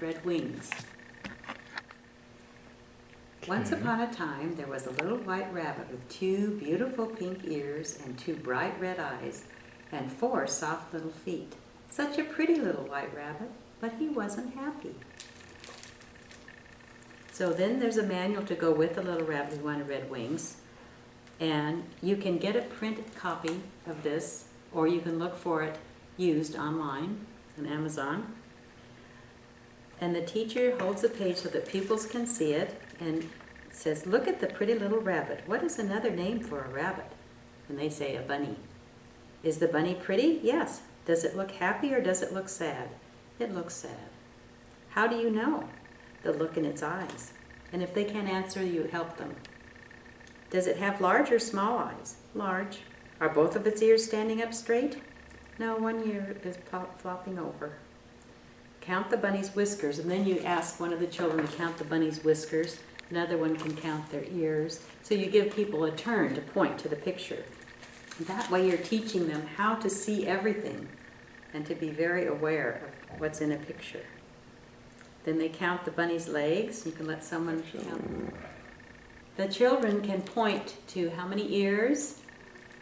red wings. Once upon a time, there was a little white rabbit with 2 beautiful pink ears and 2 bright red eyes and 4 soft little feet. Such a pretty little white rabbit, but he wasn't happy. So then there's a manual to go with the little rabbit who wanted red wings. And you can get a printed copy of this, or you can look for it used online on Amazon. And the teacher holds a page so that pupils can see it and says, "Look at the pretty little rabbit. What is another name for a rabbit?" And they say, "A bunny." Is the bunny pretty? Yes. Does it look happy or does it look sad? It looks sad. How do you know? The look in its eyes. And if they can't answer, you help them. Does it have large or small eyes? Large. Are both of its ears standing up straight? No, one ear is flopping over. Count the bunny's whiskers, and then you ask one of the children to count the bunny's whiskers. Another one can count their ears. So you give people a turn to point to the picture. That way you're teaching them how to see everything and to be very aware of what's in a picture. Then they count the bunny's legs. You can let someone count them. The children can point to how many ears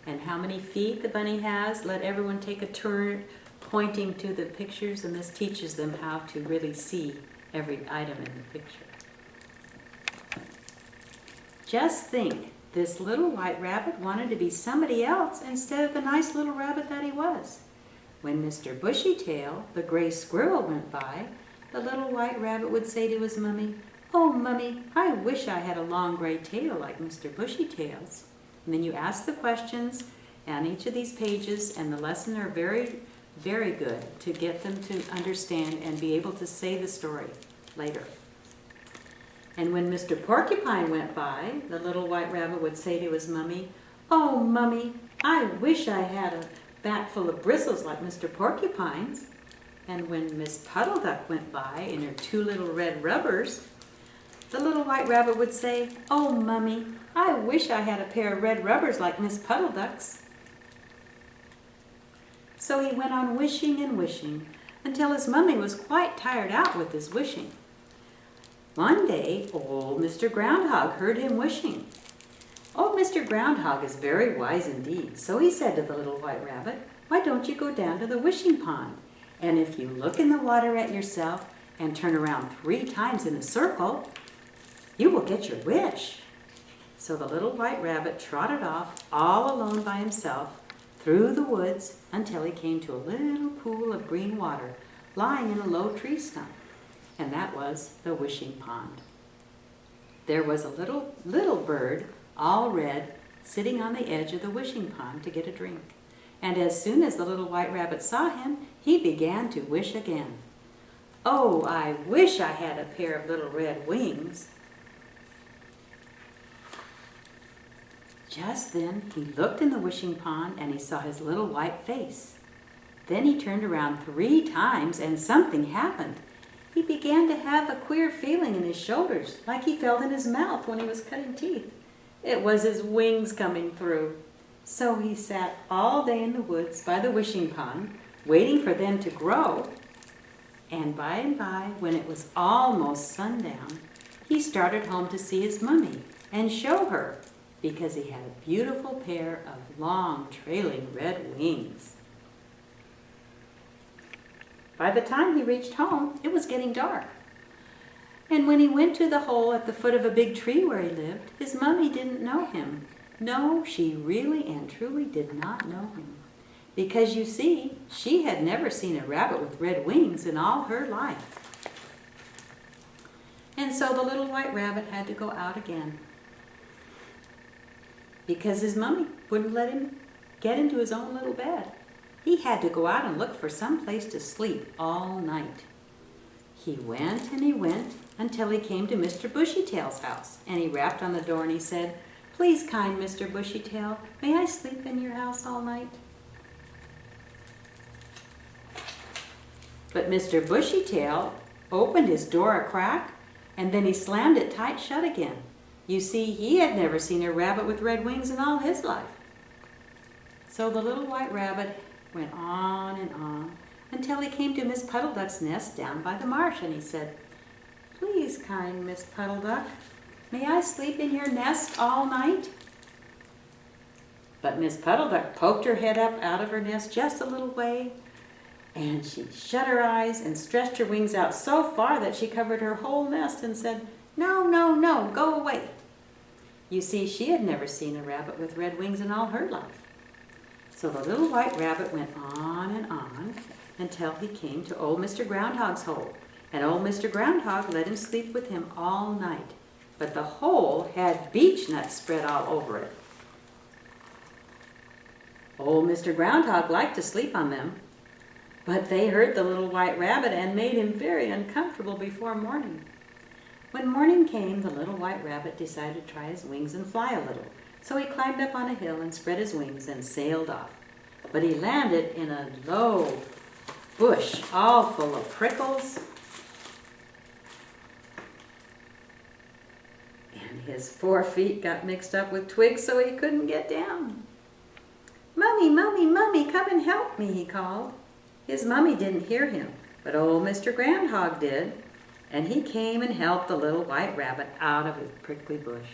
and how many feet the bunny has. Let everyone take a turn pointing to the pictures, and this teaches them how to really see every item in the picture. Just think, this little white rabbit wanted to be somebody else instead of the nice little rabbit that he was. When Mr. Bushytail, the gray squirrel, went by, the little white rabbit would say to his mummy, "Oh, Mummy, I wish I had a long gray tail like Mr. Bushytail's." And then you ask the questions on each of these pages, and the lessons are very, very good to get them to understand and be able to say the story later. And when Mr. Porcupine went by, the little white rabbit would say to his mummy, "Oh, Mummy, I wish I had a back full of bristles like Mr. Porcupine's." And when Miss Puddle Duck went by in her 2 little red rubbers, the little white rabbit would say, "Oh, Mummy, I wish I had a pair of red rubbers like Miss Puddle Duck's." So he went on wishing and wishing until his mummy was quite tired out with his wishing. One day, old Mr. Groundhog heard him wishing. Old Mr. Groundhog is very wise indeed, so he said to the little white rabbit, "Why don't you go down to the wishing pond? And if you look in the water at yourself and turn around 3 times in a circle, you will get your wish." So the little white rabbit trotted off all alone by himself through the woods until he came to a little pool of green water lying in a low tree stump. And that was the wishing pond. There was a little bird, all red, sitting on the edge of the wishing pond to get a drink. And as soon as the little white rabbit saw him, he began to wish again. "Oh, I wish I had a pair of little red wings." Just then he looked in the wishing pond and he saw his little white face. Then he turned around 3 times and something happened. He began to have a queer feeling in his shoulders, like he felt in his mouth when he was cutting teeth. It was his wings coming through. So he sat all day in the woods by the wishing pond, waiting for them to grow. And by, when it was almost sundown, he started home to see his mummy and show her, because he had a beautiful pair of long, trailing red wings. By the time he reached home, it was getting dark. And when he went to the hole at the foot of a big tree where he lived, his mummy didn't know him. No, she really and truly did not know him. Because you see, she had never seen a rabbit with red wings in all her life. And so the little white rabbit had to go out again, because his mummy wouldn't let him get into his own little bed. He had to go out and look for some place to sleep all night. He went and he went until he came to Mr. Bushytail's house, and he rapped on the door and he said, "Please, kind Mr. Bushytail, may I sleep in your house all night?" But Mr. Bushytail opened his door a crack, and then he slammed it tight shut again. You see, he had never seen a rabbit with red wings in all his life. So the little white rabbit went on, until he came to Miss Puddle Duck's nest down by the marsh, and he said, "Please, kind Miss Puddle Duck, may I sleep in your nest all night?" But Miss Puddle Duck poked her head up out of her nest just a little way, and she shut her eyes and stretched her wings out so far that she covered her whole nest and said, "No, no, no, go away." You see, she had never seen a rabbit with red wings in all her life. So the little white rabbit went on and on until he came to old Mr. Groundhog's hole, and old Mr. Groundhog let him sleep with him all night. But the hole had beech nuts spread all over it. Old Mr. Groundhog liked to sleep on them, but they hurt the little white rabbit and made him very uncomfortable before morning. When morning came, the little white rabbit decided to try his wings and fly a little. So he climbed up on a hill and spread his wings and sailed off. But he landed in a low bush, all full of prickles. And his 4 feet got mixed up with twigs so he couldn't get down. "Mummy, Mummy, Mummy, come and help me," he called. His mummy didn't hear him, but old Mr. Groundhog did, and he came and helped the little white rabbit out of his prickly bush.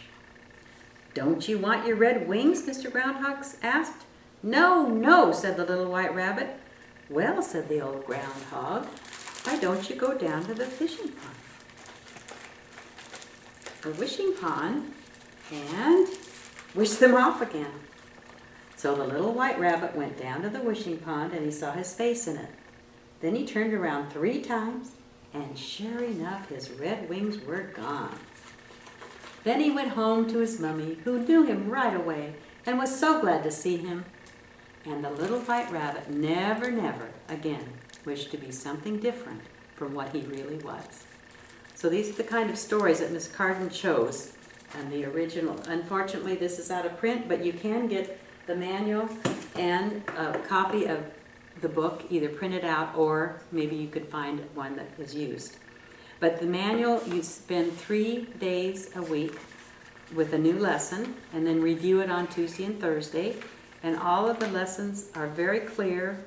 "Don't you want your red wings?" Mr. Groundhog asked. "No, no," said the little white rabbit. "Well," said the old groundhog, "why don't you go down to the fishing pond, the wishing pond, and wish them off again?" So the little white rabbit went down to the wishing pond, and he saw his face in it. Then he turned around 3 times, and sure enough, his red wings were gone. Then he went home to his mummy, who knew him right away and was so glad to see him. And the little white rabbit never, never again wished to be something different from what he really was. So these are the kind of stories that Miss Carden chose. And the original, unfortunately, this is out of print, but you can get the manual and a copy of the book either printed out, or maybe you could find one that was used. But the manual, you spend 3 days a week with a new lesson and then review it on Tuesday and Thursday. And all of the lessons are very clear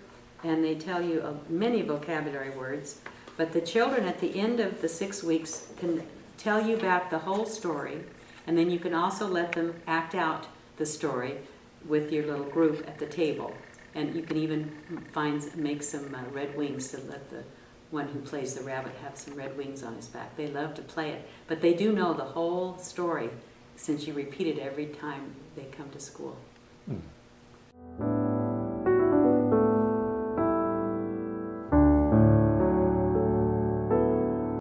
and they tell you many vocabulary words. But the children at the end of the 6 weeks can tell you back the whole story, and then you can also let them act out the story with your little group at the table. And you can even make some red wings to let the one who plays the rabbit have some red wings on his back. They love to play it, but they do know the whole story since you repeat it every time they come to school.